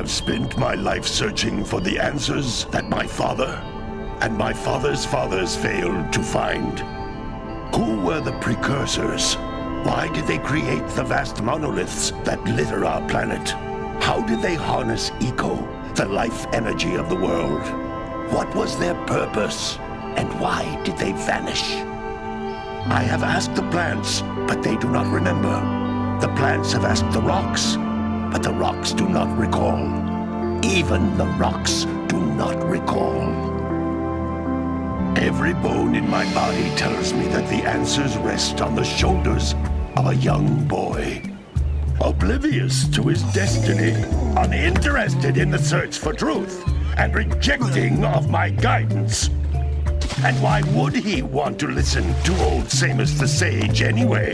have spent my life searching for the answers that my father and my father's fathers failed to find. Who were the precursors? Why did they create the vast monoliths that litter our planet? How did they harness eco, the life energy of the world? What was their purpose? And why did they vanish? I have asked the plants, but they do not remember. The plants have asked the rocks, but the rocks do not recall. Even the rocks do not recall. Every bone in my body tells me that the answers rest on the shoulders of a young boy. Oblivious to his destiny, uninterested in the search for truth, and rejecting of my guidance. And why would he want to listen to old Samus the Sage anyway?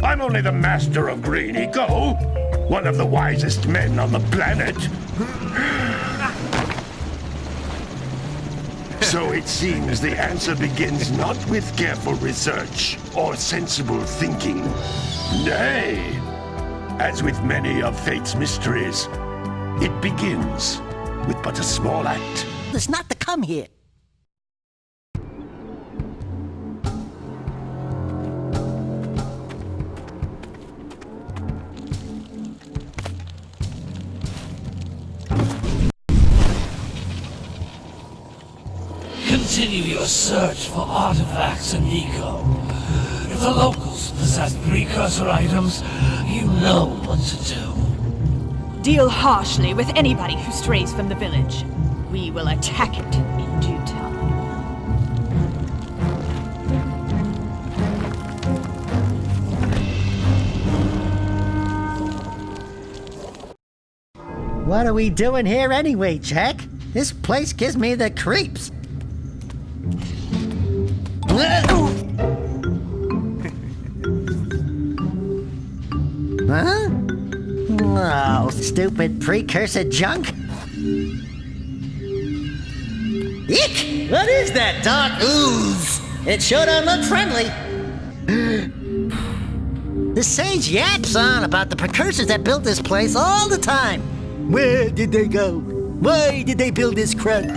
I'm only the master of green eco, one of the wisest men on the planet. So it seems the answer begins not with careful research or sensible thinking. Nay, as with many of fate's mysteries, it begins with but a small act. It's not to come here. Continue your search for artifacts and eco. If the locals possess precursor items, you know what to do. Deal harshly with anybody who strays from the village. We will attack it in due time. What are we doing here anyway, Jak? This place gives me the creeps. Huh? Oh, stupid precursor junk. Eek! What is that dark ooze? It sure don't look friendly. The sage yaps on about the precursors that built this place all the time. Where did they go? Why did they build this crud?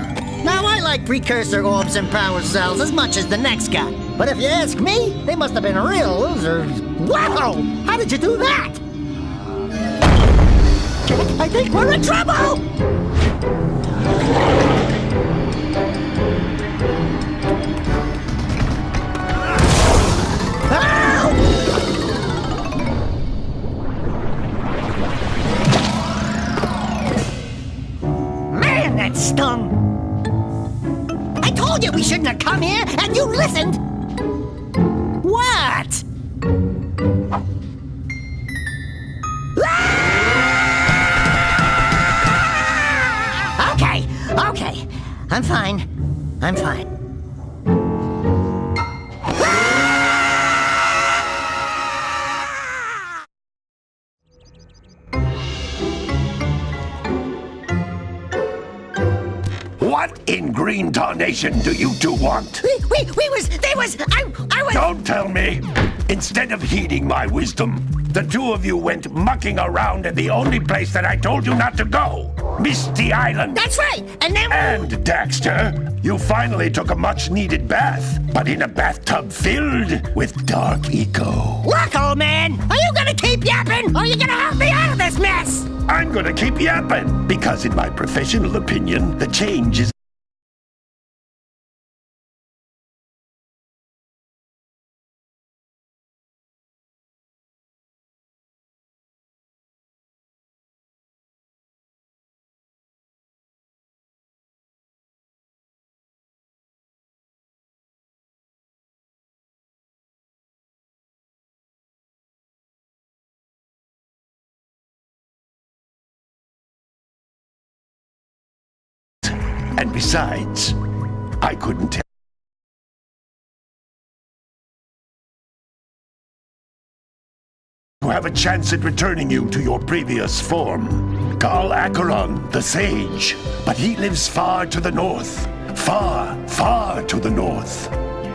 Now, I like precursor orbs and power cells as much as the next guy. But if you ask me, they must have been real losers. Wow! How did you do that? Jak, I think we're in trouble! Man, that stung! I told you we shouldn't have come here, and you listened! What? Okay. I'm fine. What in green tarnation do you two want? I was... Don't tell me! Instead of heeding my wisdom, the two of you went mucking around in the only place that I told you not to go! Misty Island! That's right! And then... And, Daxter, you finally took a much-needed bath, but in a bathtub filled with dark eco. Look, old man! Are you gonna keep yapping, or are you gonna help me out of this mess? I'm gonna keep yapping, because in my professional opinion, the change is and besides, I couldn't tell to have a chance at returning you to your previous form. Call Acheron the Sage, but he lives far to the north. Far to the north.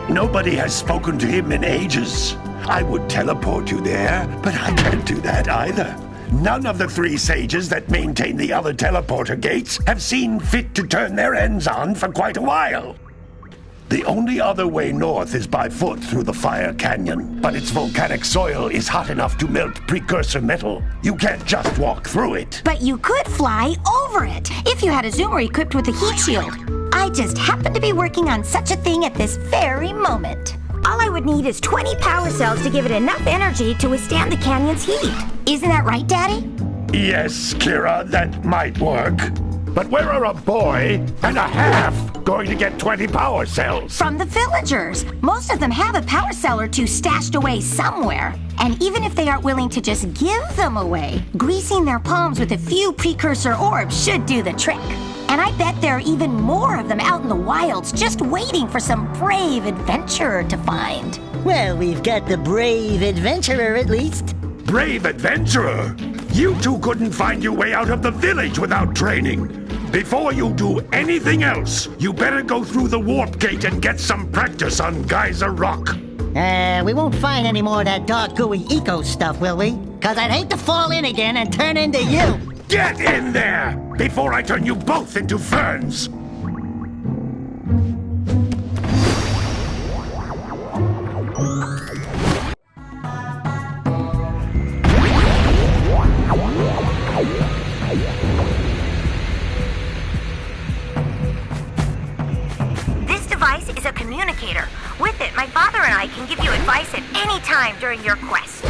Nobody has spoken to him in ages. I would teleport you there, but I can't do that either. None of the three sages that maintain the other teleporter gates have seen fit to turn their ends on for quite a while. The only other way north is by foot through the Fire Canyon, but its volcanic soil is hot enough to melt precursor metal. You can't just walk through it. But you could fly over it if you had a zoomer equipped with a heat shield. I just happen to be working on such a thing at this very moment. All I would need is 20 power cells to give it enough energy to withstand the canyon's heat. Isn't that right, Daddy? Yes, Kira, that might work. But where are a boy and a half going to get 20 power cells? From the villagers. Most of them have a power cell or two stashed away somewhere. And even if they aren't willing to just give them away, greasing their palms with a few precursor orbs should do the trick. And I bet there are even more of them out in the wilds just waiting for some brave adventurer to find. Well, we've got the brave adventurer at least. Brave adventurer? You two couldn't find your way out of the village without training. Before you do anything else, you better go through the warp gate and get some practice on Geyser Rock. We won't find any more of that dark gooey eco stuff, will we? 'Cause I'd hate to fall in again and turn into you. Get in there before I turn you both into ferns. This device is a communicator. With it, my father and I can give you advice at any time during your quest.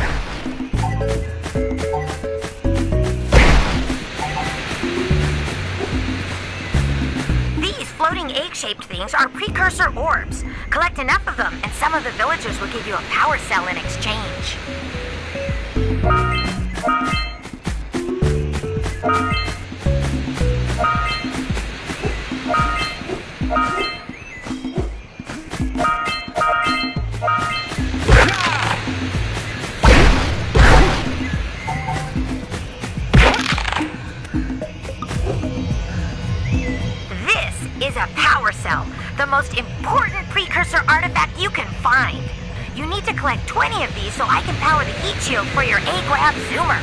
These floating egg-shaped things are precursor orbs. Collect enough of them, and some of the villagers will give you a power cell in exchange. Is a power cell, the most important precursor artifact you can find. You need to collect 20 of these so I can power the heat shield for your A-Grab zoomer.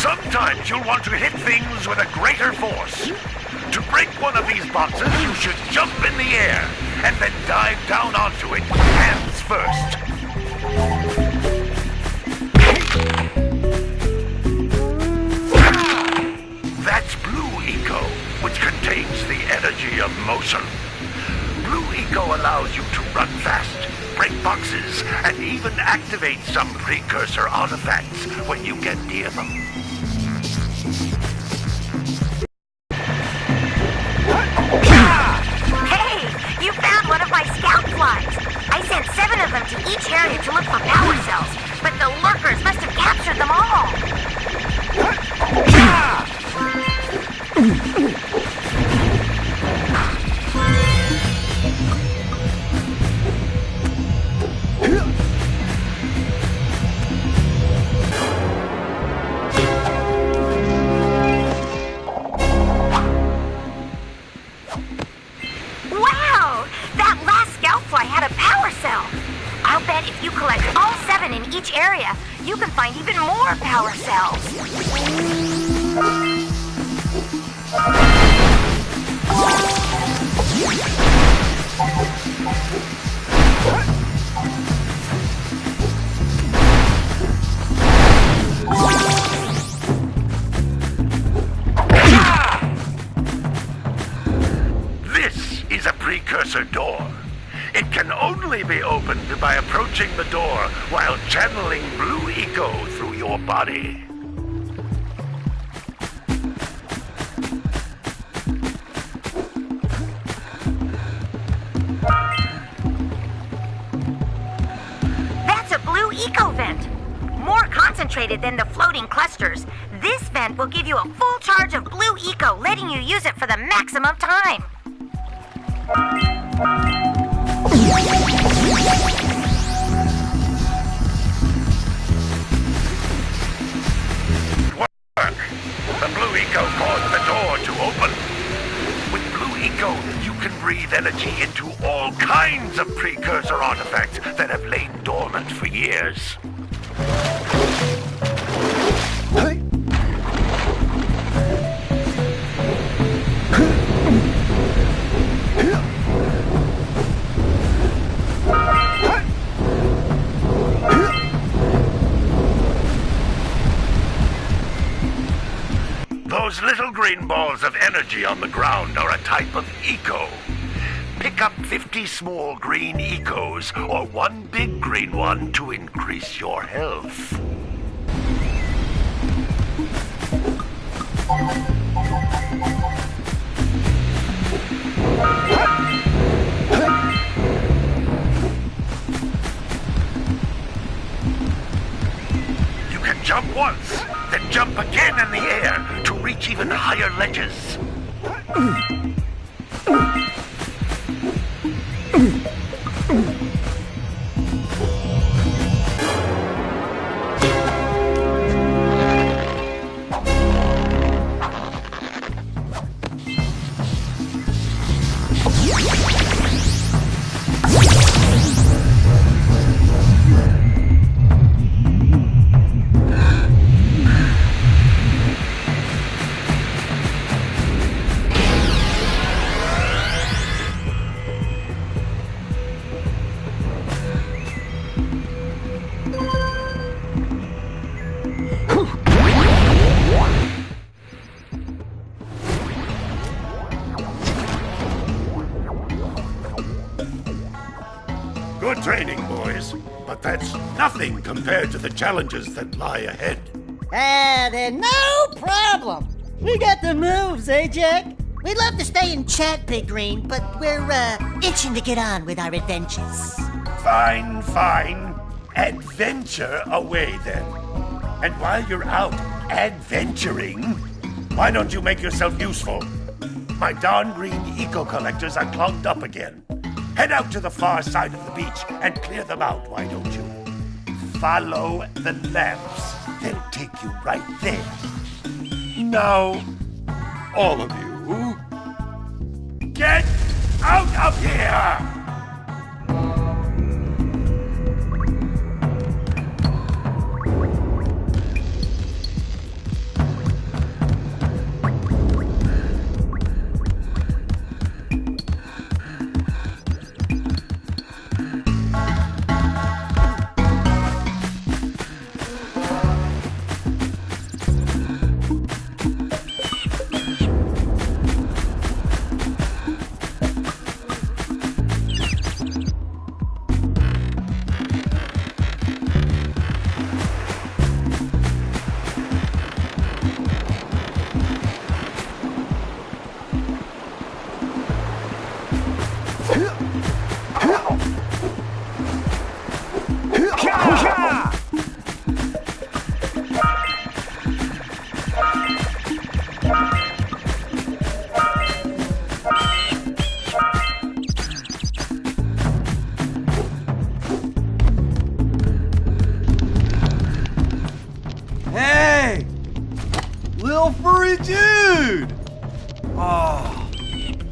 Sometimes you'll want to hit things with a greater force. To break one of these boxes, you should jump in the air and then dive down onto it, hands first. That's Blue Eco, which contains the energy of motion. Blue Eco allows you to run fast, break boxes, and even activate some precursor artifacts when you get near them. Hey, you found one of my scout flies. I sent 7 of them to each area to look for power cells, but the lurkers must have captured them all. Wow! That last scout fly had a power cell. I'll bet if you collect all 7 in each area, you can find even more power cells. This is a precursor door. It can only be opened by approaching the door while channeling Blue Eco through your body. concentrated than the floating clusters. This vent will give you a full charge of blue eco, letting you use it for the maximum time. The blue eco caused the door to open. With blue eco, you can breathe energy into all kinds of precursor artifacts that have lain dormant for years. Those little green balls of energy on the ground are a type of eco. Pick up 50 small green ecos or one big green one to increase your health. You can jump once, then jump again in the air to reach even higher ledges. Good training, boys, but that's nothing compared to the challenges that lie ahead. Then no problem. We got the moves, eh, Jak? We'd love to stay and chat, Big Green, but we're, itching to get on with our adventures. Fine, fine. Adventure away, then. And while you're out adventuring, why don't you make yourself useful? My darn green eco-collectors are clogged up again. Head out to the far side of the beach and clear them out, why don't you? Follow the lamps. They'll take you right there. Now, all of you, get out of here! Hey! Little furry dude! Oh,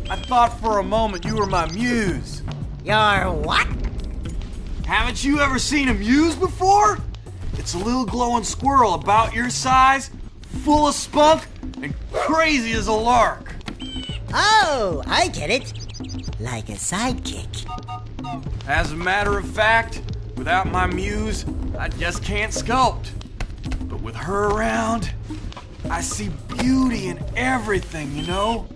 I thought for a moment you were my muse. Your what? Haven't you ever seen a muse before? It's a little glowing squirrel about your size, full of spunk, and crazy as a lark. Oh, I get it. Like a sidekick. As a matter of fact, without my muse, I just can't sculpt. But with her around, I see beauty in everything, you know?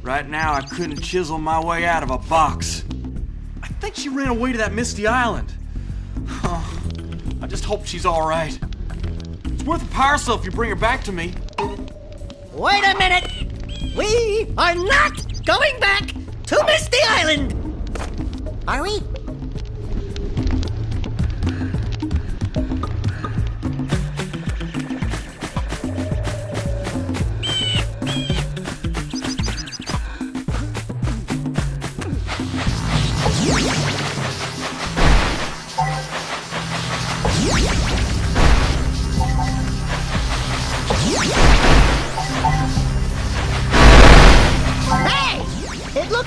Right now, I couldn't chisel my way out of a box. I think she ran away to that misty island. I just hope she's all right. It's worth a power cell if you bring her back to me. Wait a minute! We are not going back to Misty Island! Are we?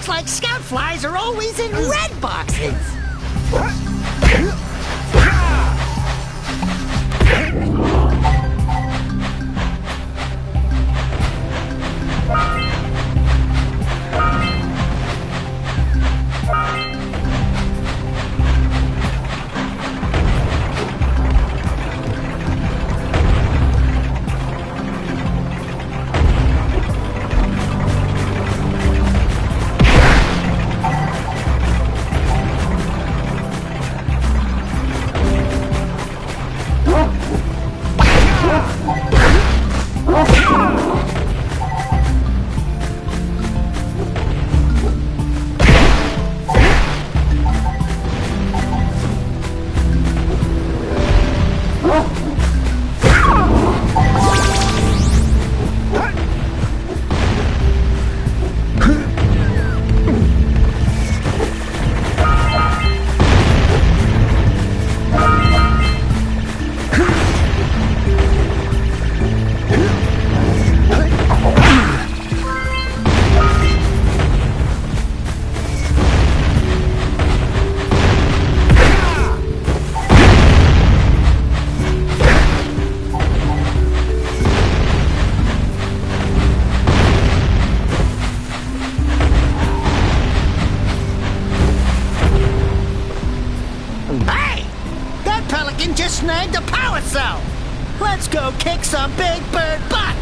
Looks like scout flies are always in red boxes. Snagged a power cell! Let's go kick some big bird butt!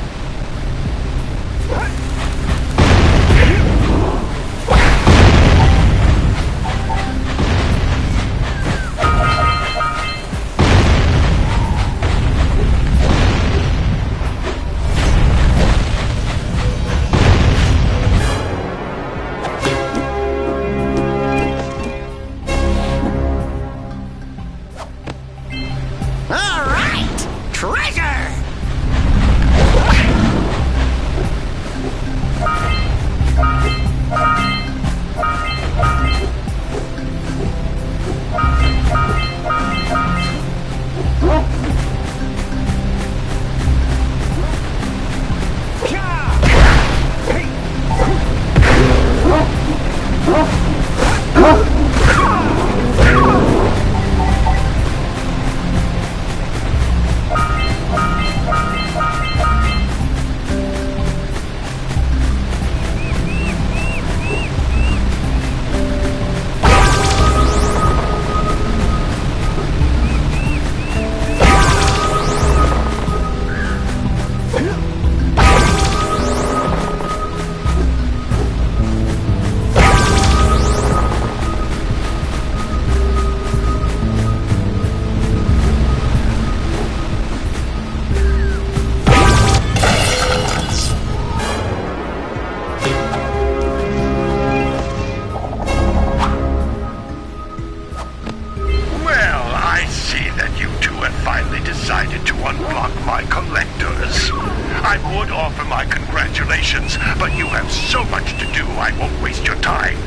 Decided to unblock my collectors. I would offer my congratulations, but you have so much to do I won't waste your time.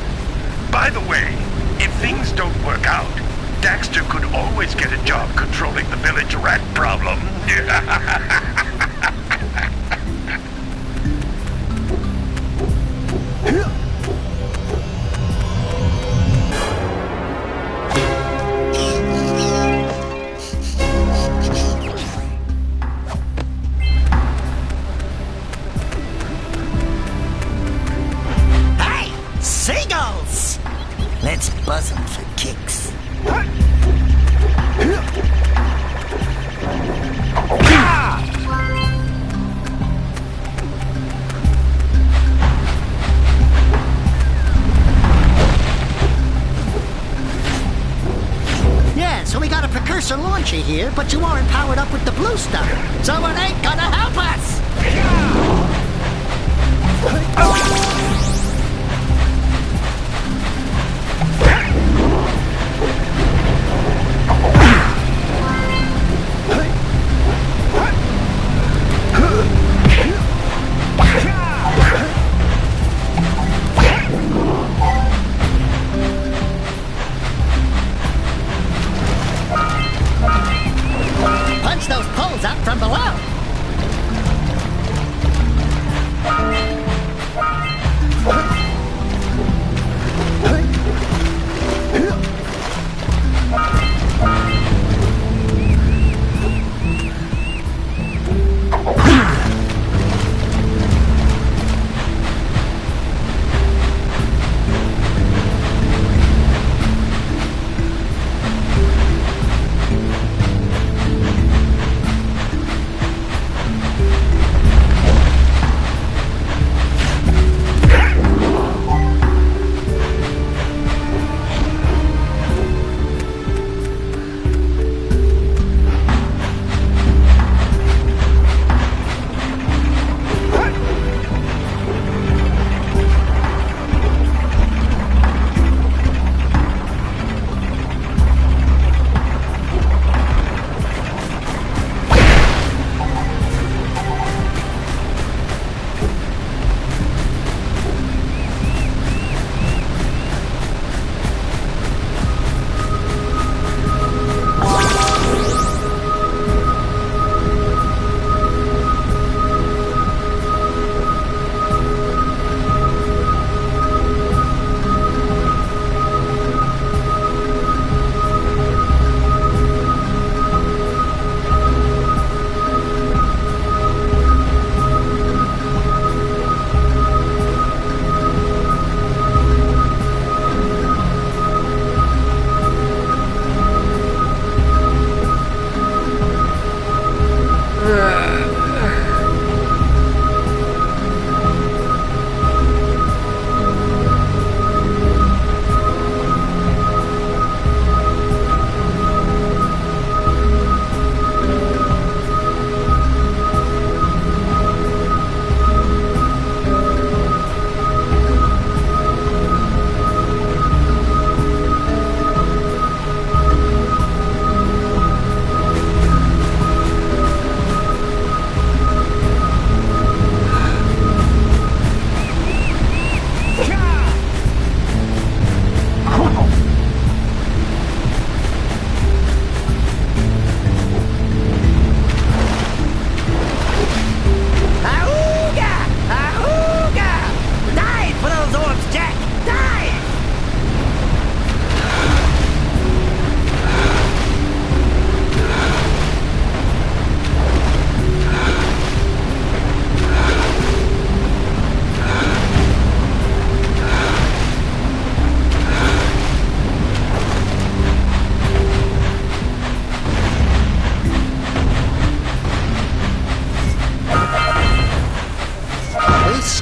By the way, if things don't work out, Daxter could always get a job controlling the village rat problem. Seagulls! Let's buzz them for kicks. Yeah, so we got a precursor launcher here, but you aren't powered up with the blue stuff, so it ain't gonna help us! Punch those poles out from below!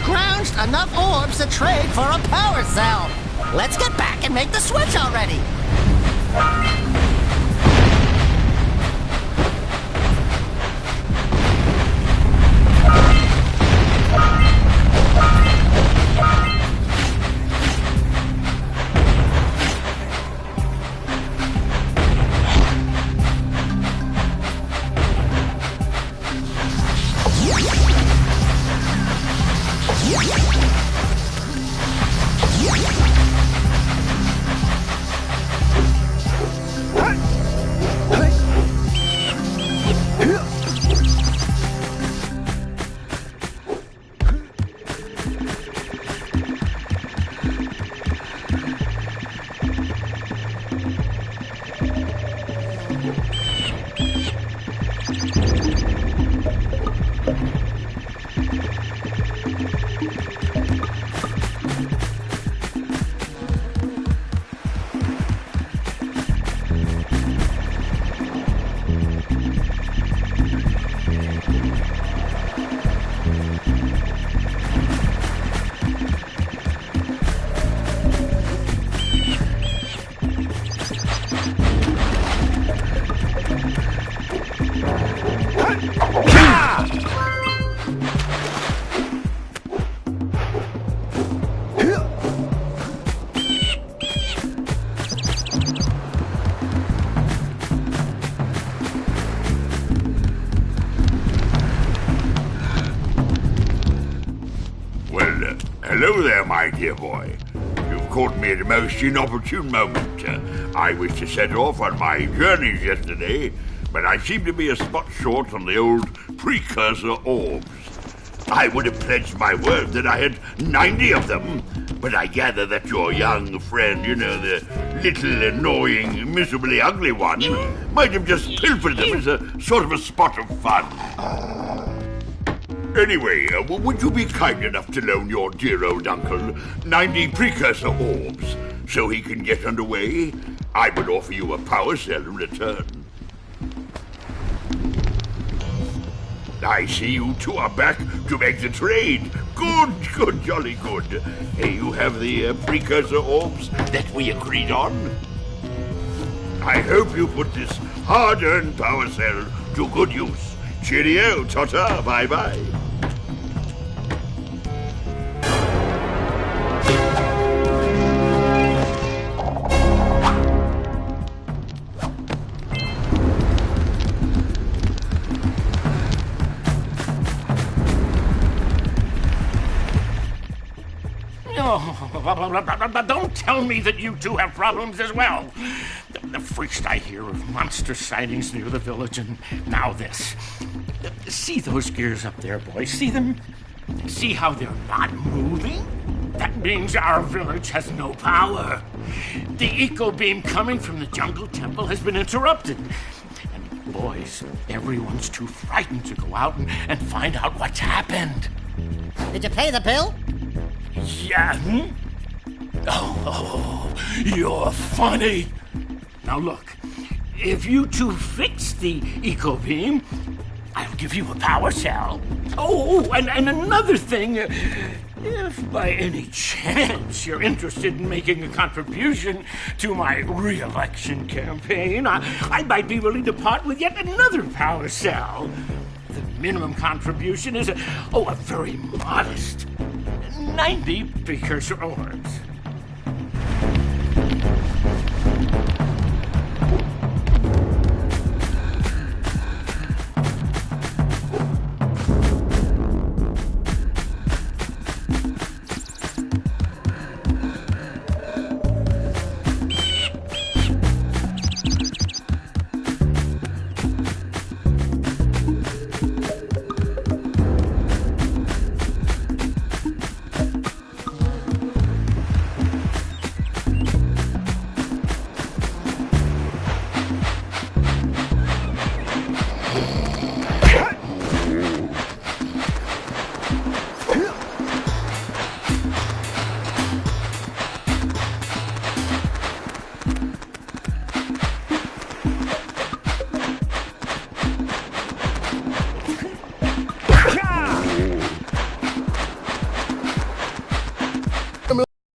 scrounged enough orbs to trade for a power cell. Let's get back and make the switch already. Hello there, my dear boy. You've caught me at a most inopportune moment. I was to set off on my journeys yesterday, but I seem to be a spot short on the old precursor orbs. I would have pledged my word that I had 90 of them, but I gather that your young friend, you know, the little annoying, miserably ugly one, might have just pilfered them as a sort of a spot of fun. Anyway, would you be kind enough to loan your dear old uncle 90 precursor orbs so he can get underway? I would offer you a power cell in return. I see you two are back to make the trade. Good, jolly good. Hey, you have the precursor orbs that we agreed on? I hope you put this hard-earned power cell to good use. Cheerio, ta-ta, bye-bye. Don't tell me that you two have problems as well. The first I hear of monster sightings near the village, and now this. See those gears up there, boys? See them? See how they're not moving? That means our village has no power. The eco beam coming from the jungle temple has been interrupted. And boys, everyone's too frightened to go out and find out what's happened. Did you pay the bill? Yeah. Oh, you're funny. Now look, if you two fix the eco beam, I'll give you a power cell. Oh, and another thing, if by any chance you're interested in making a contribution to my re-election campaign, I might be willing to part with yet another power cell. The minimum contribution is a very modest 90 precursor orbs.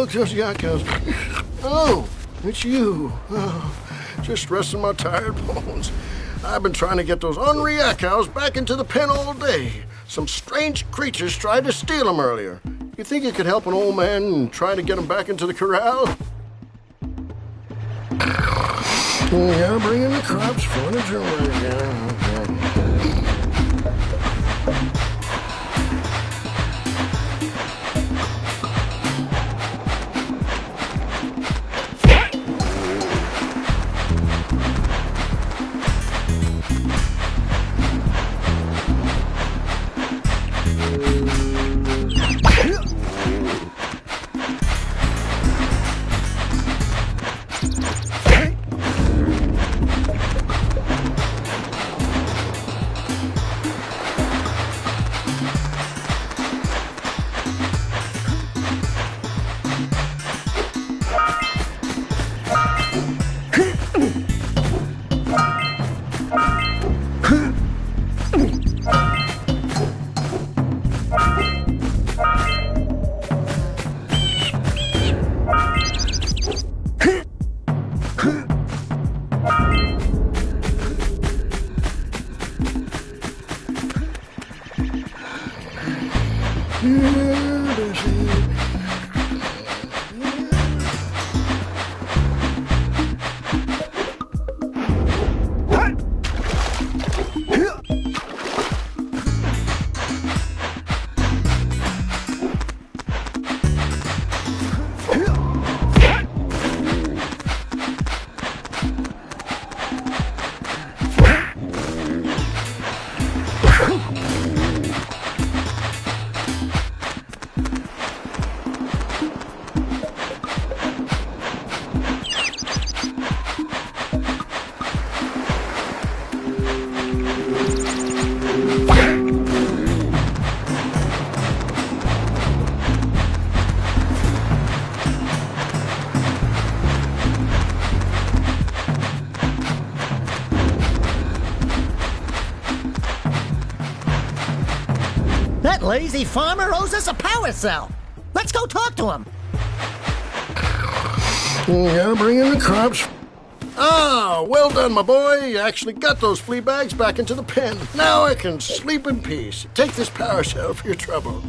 Look, those yak cows. Oh, it's you. Oh, just resting my tired bones. I've been trying to get those ornery yak cows back into the pen all day. Some strange creatures tried to steal them earlier. You think you could help an old man and try to get them back into the corral? Yeah, bring in the crops, furniture, again. That lazy farmer owes us a power cell. Let's go talk to him. Yeah, bring in the crops. Ah, well done, my boy. You actually got those flea bags back into the pen. Now I can sleep in peace. Take this power cell for your trouble.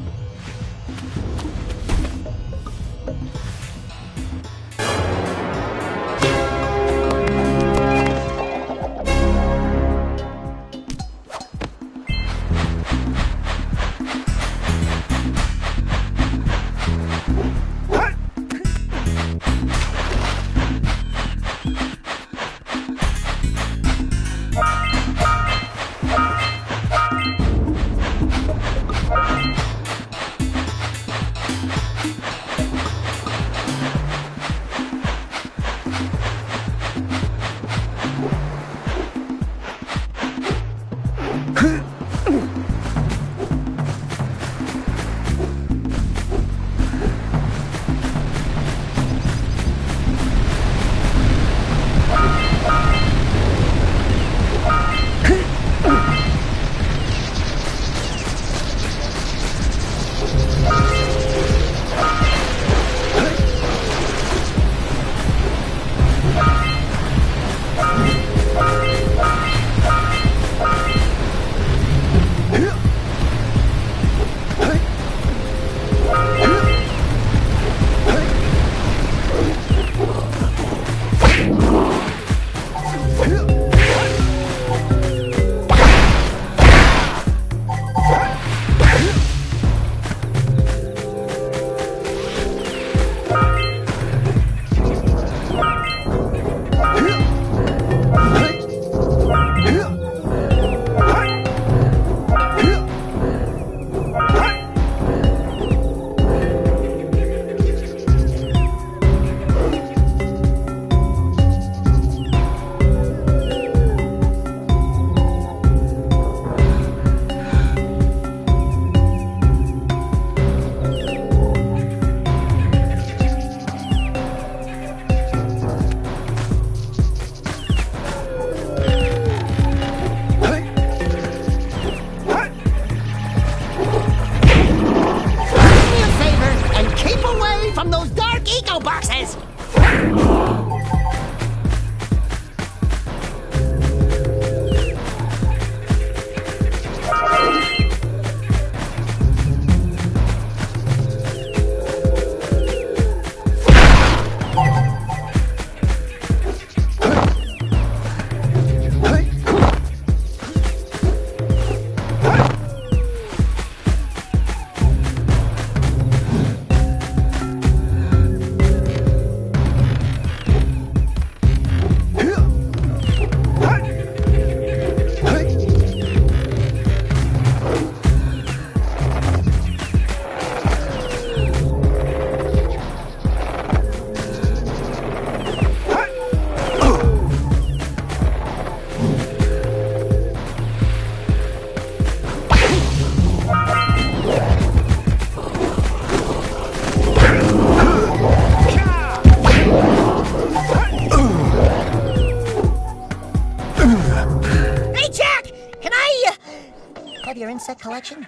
playset collection?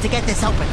To get this open.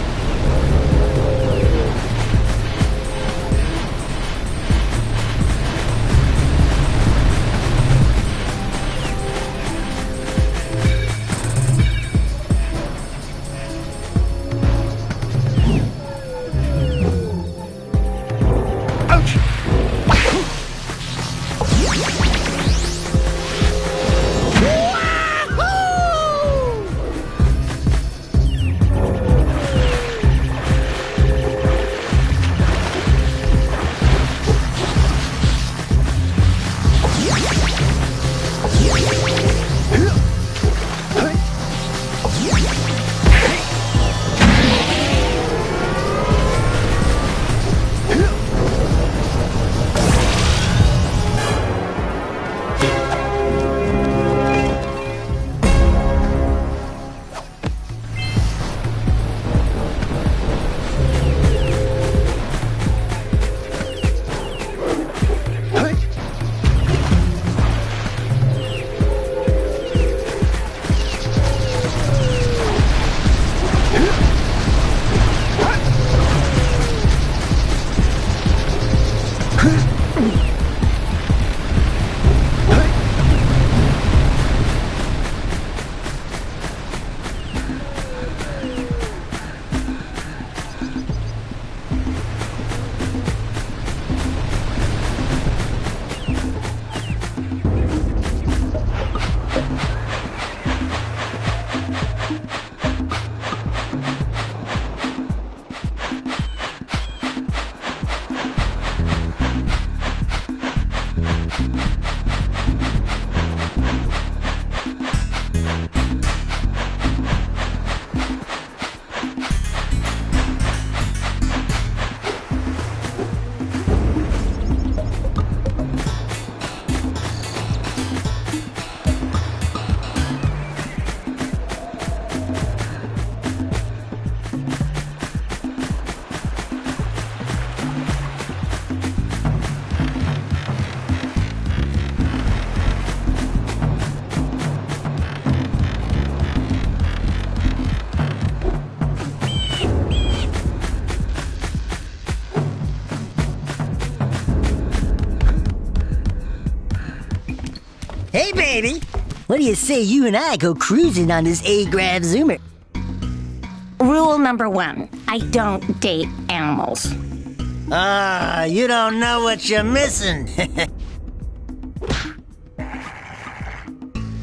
Hey, baby! What do you say you and I go cruising on this A-Grav Zoomer? Rule number 1, I don't date animals. Ah, you don't know what you're missing.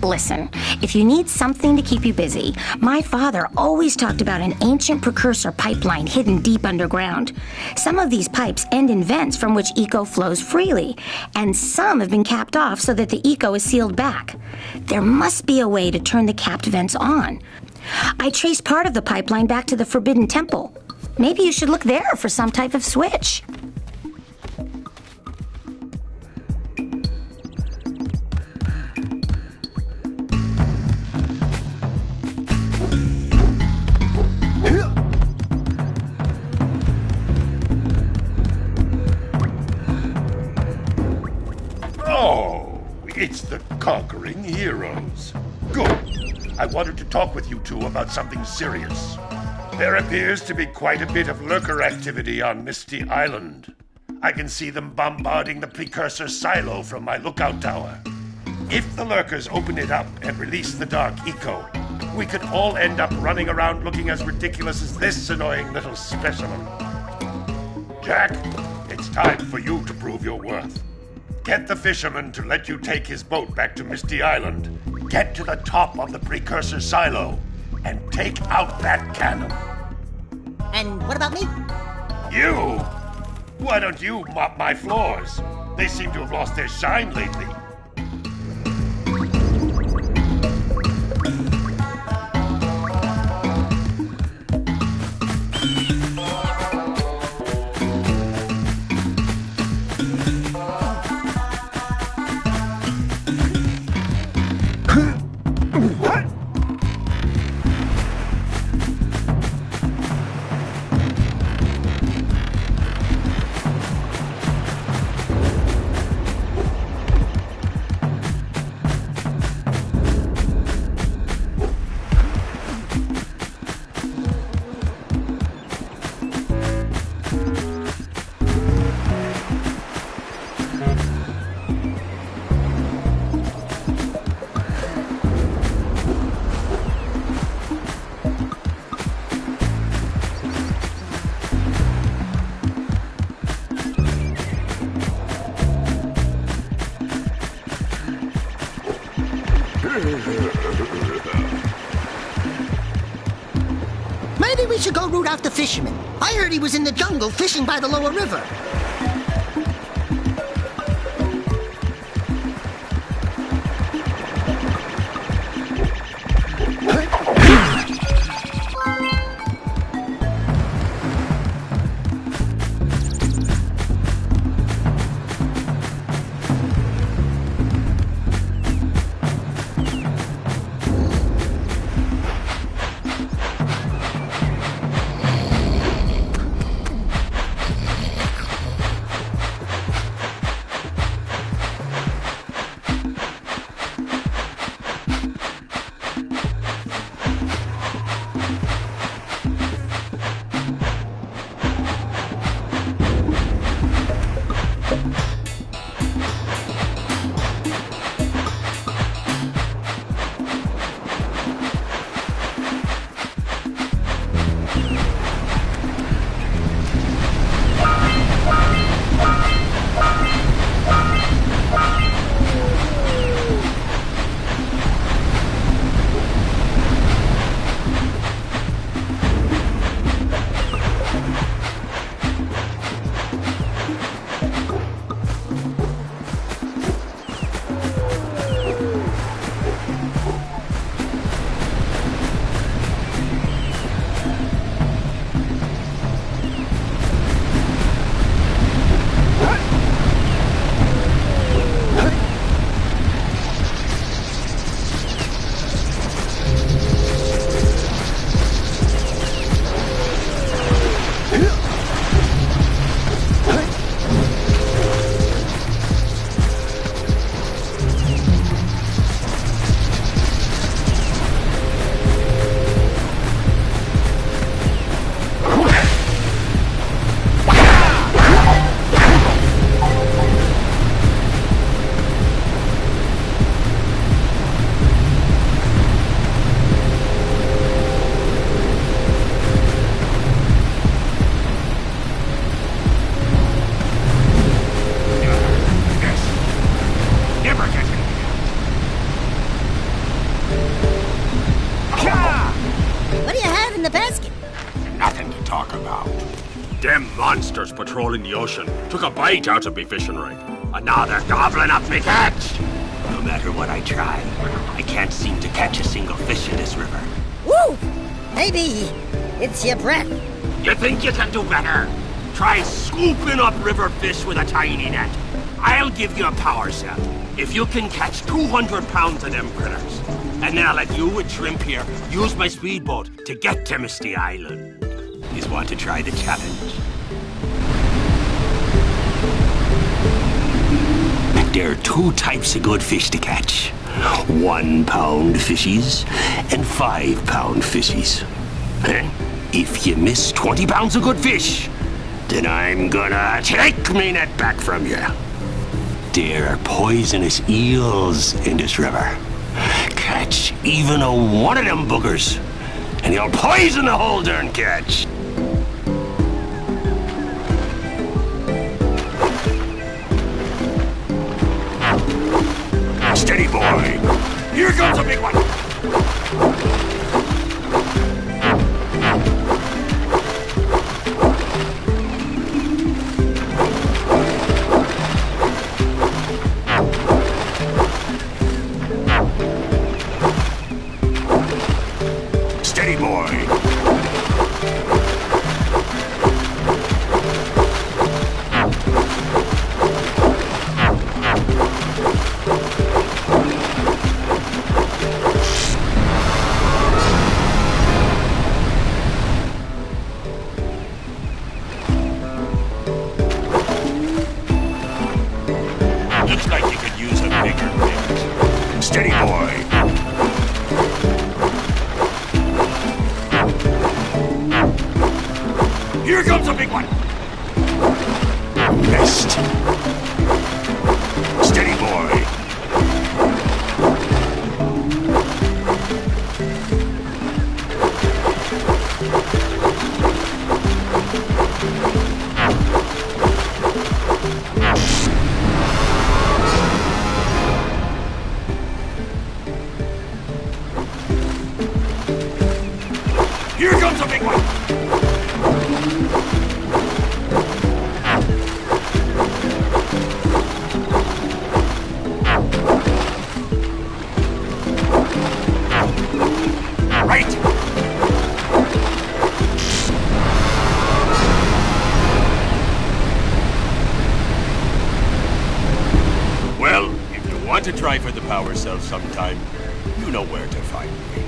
Listen, if you need something to keep you busy, my father always talked about an ancient precursor pipeline hidden deep underground. Some of these pipes end in vents from which eco flows freely, and some have been capped off so that the eco is sealed back. There must be a way to turn the capped vents on. I traced part of the pipeline back to the Forbidden Temple. Maybe you should look there for some type of switch. Oh, it's the conquering heroes. Good. I wanted to talk with you two about something serious. There appears to be quite a bit of lurker activity on Misty Island. I can see them bombarding the precursor silo from my lookout tower. If the lurkers open it up and release the dark eco, we could all end up running around looking as ridiculous as this annoying little specimen. Jak, it's time for you to prove your worth. Get the fisherman to let you take his boat back to Misty Island. Get to the top of the precursor silo and take out that cannon. And what about me? You? Why don't you mop my floors? They seem to have lost their shine lately. Maybe we should go root out the fisherman. I heard he was in the jungle fishing by the lower river. Them monsters patrolling the ocean took a bite out of me fishing rig. And now they're gobbling up me catch. No matter what I try, I can't seem to catch a single fish in this river. Woo! Maybe it's your breath. You think you can do better? Try scooping up river fish with a tiny net. I'll give you a power cell if you can catch 200 pounds of them critters. And then I'll let you with Shrimp here use my speedboat to get to Misty Island. You want to try the challenge? There are two types of good fish to catch. 1 pound fishies and 5 pound fishies. If you miss 20 pounds of good fish, then I'm gonna take me net back from you. There are poisonous eels in this river. Catch even one of them boogers, and you'll poison the whole darn catch. Steady, boy. Here comes a big one. Steady, boy. Looks like you could use a bigger net. Steady, boy. Here comes a big one. Missed. Steady, boy. Here comes a big one. Right. Well, if you want to try for the power cell sometime, you know where to find me.